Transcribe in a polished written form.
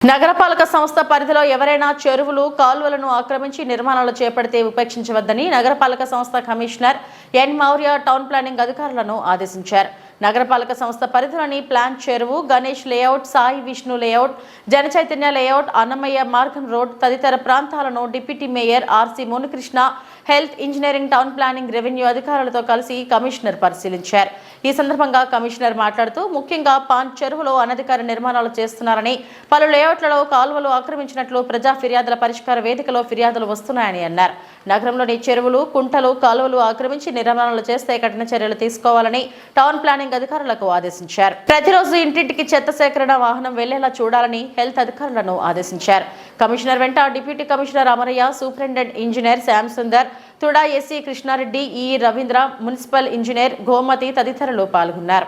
నగరపాలక సంస్థ పరిధిలో ఎవరైనా చెరువులు కాలువలను ఆక్రమించి నిర్మాణాలు చేపడితే ఉపేక్షించవద్దని నగరపాలక సంస్థ commissioner N Maurya town planning అధికారులను ఆదేశించారు. నగరపాలక సంస్థ పరిధిలోని ప్లాన్ చెరువు, Ganesh layout, Sai Vishnu layout, Janachaitanya layout, Annamayya మార్గం రోడ్ తదితర ప్రాంతాలను deputy mayor RC Munikrishna, health, engineering, town planning, revenue అధికారులతో కలిసి కమిషనర్ పరిశీలించారు. ఈ సందర్భంగా కమిషనర్ మాట్లాడుతూ ముఖ్యంగా పాన్ చెరువులో అనధికార నిర్మాణాలు చేస్తున్నారని, పలు లేఅవుట్లలో కాలువలు ఆక్రమించినట్లు ప్రజా ఫిర్యాదుల పరిష్కార వేదికలో ఫిర్యాదులు వస్తున్నాయని అన్నారు. నగరంలోని చెరువులు, కుంటలు, కాలువలు ఆక్రమించి నిర్మాణాలు చేస్తే కఠిన చర్యలు తీసుకోవాలని టౌన్ ప్లానింగ్ అధికారులకు ఆదేశించారు. ప్రతిరోజు ఇంటింటికి చెత్త సేకరణ వాహనం వెళ్లేలా చూడాలని హెల్త్ అధికారులను ఆదేశించారు. కమిషనర్ వెంట deputy commissioner Amaraiah, superintendent engineer Shyam Sundar, TUDA SE Krishna Reddy, E Ravindra, municipal engineer Gomati తదితరులు పాల్గొన్నారు.